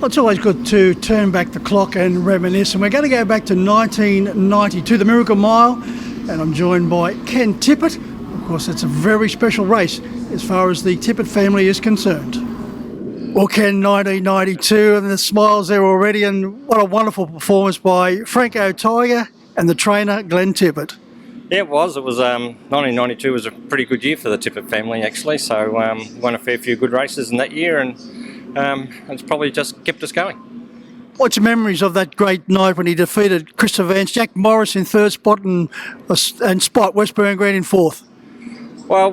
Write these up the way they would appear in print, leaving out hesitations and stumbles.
Well, it's always good to turn back the clock and reminisce, and we're going to go back to 1992, the Miracle Mile, and I'm joined by Ken Tippett. Of course, it's a very special race as far as the Tippett family is concerned. Well, Ken, 1992, and the smiles there already, and what a wonderful performance by Franco Tiger and the trainer, Glenn Tippett. Yeah, it was. 1992 was a pretty good year for the Tippett family, actually, so won a fair few good races in that year, and it's probably just kept us going. What's your memories of that great night when he defeated Christopher Vance, Jack Morris in third spot and Spot Westburn Green in fourth? Well,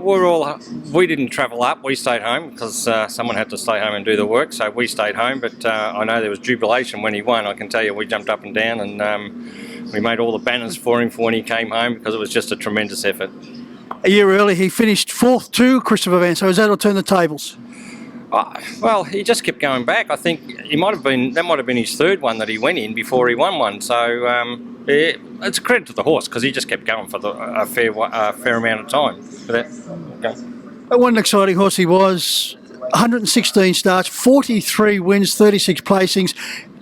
we didn't travel up. We stayed home because someone had to stay home and do the work, so we stayed home. But I know there was jubilation when he won. I can tell you, we jumped up and down, and we made all the banners for him for when he came home because it was just a tremendous effort. A year earlier, he finished fourth to Christopher Vance, so has that turned the tables? Well, he just kept going back. I think that might have been his third one that he went in before he won one. So it's a credit to the horse because he just kept going for a fair amount of time. What an exciting horse he was. 116 starts, 43 wins, 36 placings,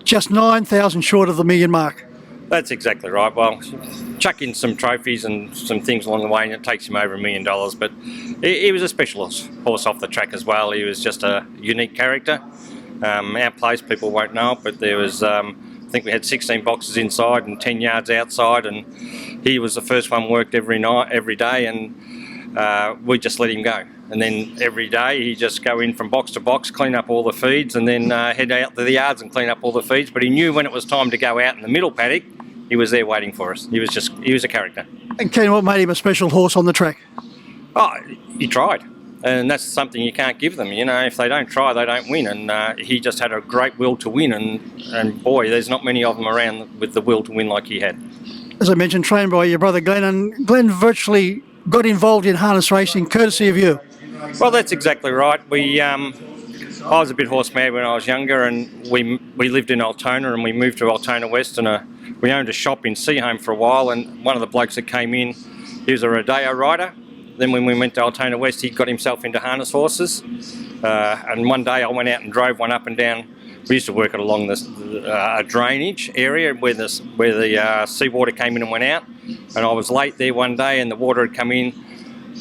just 9,000 short of the million mark. That's exactly right. Well, chuck in some trophies and some things along the way and it takes him over $1 million. But he was a special horse off the track as well. He was just a unique character. Our place, people won't know it, but there was, I think we had 16 boxes inside and 10 yards outside, and he was the first one worked every day, and we just let him go. And then every day he'd just go in from box to box, clean up all the feeds, and then head out to the yards and clean up all the feeds. But he knew when it was time to go out in the middle paddock, he was there waiting for us. He was a character. And Ken, what made him a special horse on the track? Oh, he tried. And that's something you can't give them. You know, if they don't try, they don't win. And he just had a great will to win. And boy, there's not many of them around with the will to win like he had. As I mentioned, trained by your brother Glenn, and Glenn virtually got involved in harness racing courtesy of you. Well, that's exactly right. I was a bit horse mad when I was younger, and we lived in Altona, and we moved to Altona West, and we owned a shop in Seaholme for a while. And one of the blokes that came in, he was a rodeo rider. Then when we went to Altona West, he got himself into harness horses. And one day I went out and drove one up and down. We used to work it along this drainage area where the seawater came in and went out. And I was late there one day, and the water had come in.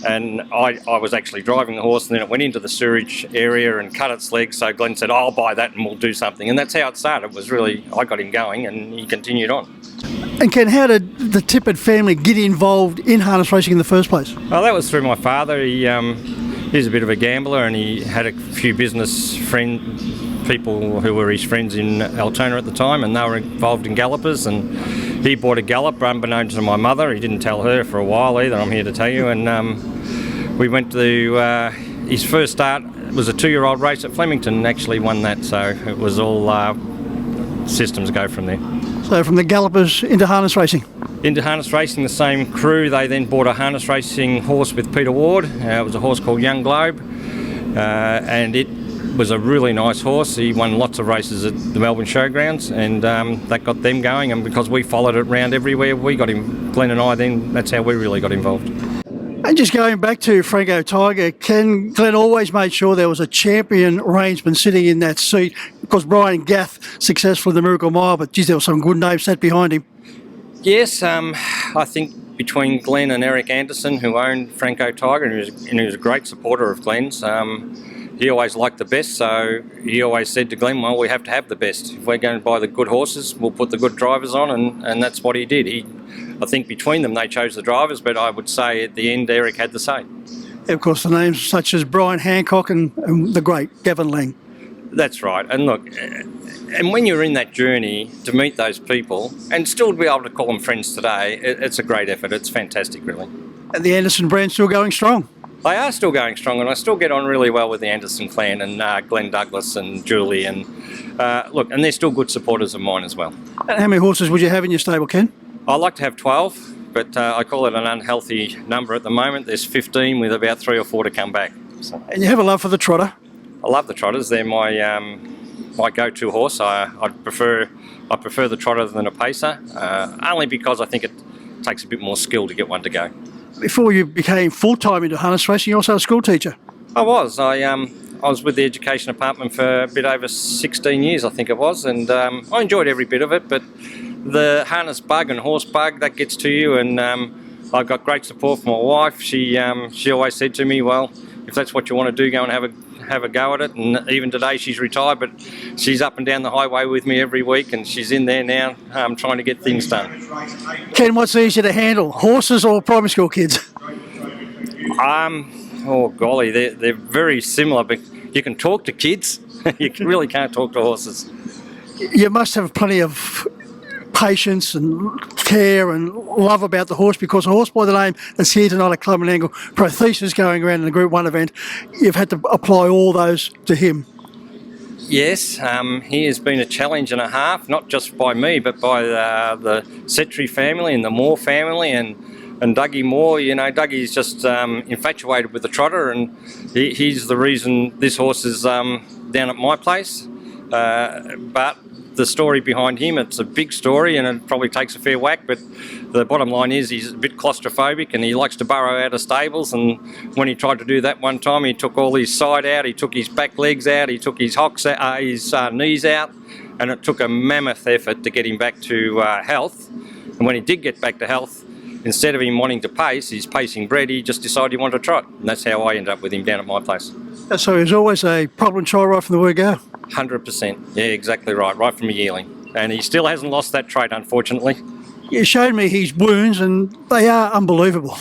And I was actually driving the horse, and then it went into the sewerage area and cut its legs. So Glenn said, I'll buy that and we'll do something. And that's how it started. It was really, I got him going and he continued on. And Ken, how did the Tippett family get involved in harness racing in the first place? Well, that was through my father. He's a bit of a gambler, and he had a few business people who were his friends in Altona at the time, and they were involved in gallopers, and he bought a gallop unbeknownst to my mother. He didn't tell her for a while either, I'm here to tell you, and we went to his first start. It was a 2-year-old race at Flemington, and actually won that, so it was all systems go from there. So from the gallopers into harness racing? Into harness racing, the same crew. They then bought a harness racing horse with Peter Ward. It was a horse called Young Globe, and it was a really nice horse. He won lots of races at the Melbourne Showgrounds, and that got them going. And because we followed it around everywhere, we got him, Glenn and I, then that's how we really got involved. And just going back to Franco Tiger, Glenn always made sure there was a champion reinsman sitting in that seat. Of course, Brian Gath successful in the Miracle Mile, but geez, there were some good names sat behind him. Yes, I think between Glenn and Eric Anderson, who owned Franco Tiger, and he was a great supporter of Glenn's, he always liked the best, so he always said to Glenn, well, we have to have the best. If we're going to buy the good horses, we'll put the good drivers on, and that's what he did. I think between them they chose the drivers, but I would say at the end Eric had the say. Of course, the names such as Brian Hancock and the great Gavin Lang. That's right. And look, and when you're in that journey to meet those people and still to be able to call them friends today, it's a great effort. It's fantastic, really. And the Anderson brand's still going strong? They are still going strong, and I still get on really well with the Anderson clan and Glenn Douglas and Julie. And look, and they're still good supporters of mine as well. And how many horses would you have in your stable, Ken? I like to have 12, but I call it an unhealthy number at the moment. There's 15 with about 3 or 4 to come back. So. And you have a love for the trotter? I love the trotters. They're my go-to horse. I prefer the trotter than a pacer, only because I think it takes a bit more skill to get one to go. Before you became full-time into harness racing, you're also a school teacher? I was. I I was with the education department for a bit over 16 years, I think it was, and I enjoyed every bit of it, but the harness bug and horse bug, that gets to you, and I got great support from my wife. She always said to me, well, if that's what you want to do, go and have a go at it. And even today, she's retired, but she's up and down the highway with me every week, and she's in there now trying to get things done. Ken, what's easier to handle, horses or primary school kids? Oh golly, they're very similar, but you can talk to kids. You really can't talk to horses. You must have plenty of patience and care and love about the horse, because a horse by the name that's here tonight at Club and Angle, Prothesis going around in the Group 1 event, you've had to apply all those to him. Yes, he has been a challenge and a half, not just by me, but by the Setri family and the Moore family and Dougie Moore. You know, Dougie's just infatuated with the trotter, and he's the reason this horse is down at my place. But the story behind him, it's a big story, and it probably takes a fair whack, but the bottom line is he's a bit claustrophobic and he likes to burrow out of stables, and when he tried to do that one time, he took all his side out, he took his back legs out, he took his hocks out, his knees out, and it took a mammoth effort to get him back to health. And when he did get back to health, instead of him wanting to pace, his pacing bred, he just decided he wanted to trot, and that's how I ended up with him down at my place. So he's always a problem child right from the word go? 100%, yeah, exactly right from a yearling. And he still hasn't lost that trait, unfortunately. You showed me his wounds, and they are unbelievable.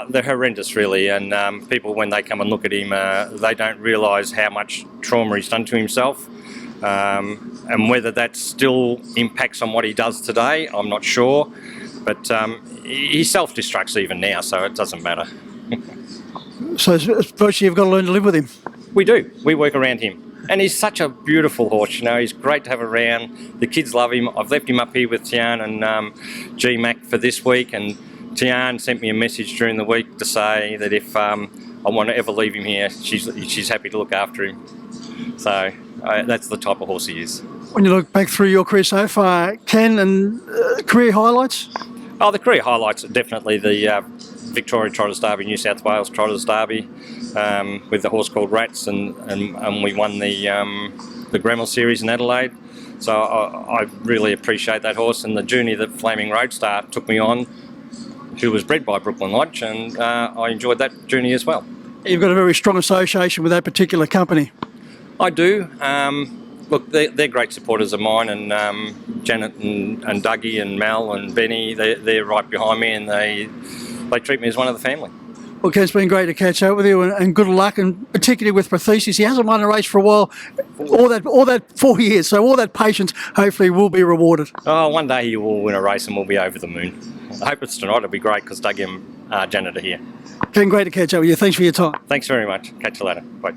They're horrendous, really, and people, when they come and look at him, they don't realise how much trauma he's done to himself. And whether that still impacts on what he does today, I'm not sure. But he self-destructs even now, so it doesn't matter. So virtually you've got to learn to live with him. We do. We work around him. And he's such a beautiful horse, you know, he's great to have around. The kids love him. I've left him up here with Tian and G-Mac for this week, and Tian sent me a message during the week to say that if I want to ever leave him here, she's happy to look after him. So that's the type of horse he is. When you look back through your career so far, Ken, and career highlights? Oh, the career highlights are definitely the Victoria Trotters Derby, New South Wales Trotters Derby, with the horse called Rats, and we won the Gremmel Series in Adelaide. So I really appreciate that horse, and the journey that Flaming Roadstar took me on, who was bred by Brooklyn Lodge, and I enjoyed that journey as well. You've got a very strong association with that particular company. I do. Look, they're great supporters of mine, and Janet and Dougie and Mel and Benny, they're right behind me, and they treat me as one of the family. Well, Ken, it's been great to catch up with you, and good luck, and particularly with Prothesis. He hasn't won a race for a while, all that 4 years, so all that patience hopefully will be rewarded. Oh, one day he will win a race and we'll be over the moon. I hope it's tonight. It'll be great because Dougie and Janet are here. Ken, great to catch up with you. Thanks for your time. Thanks very much. Catch you later. Bye.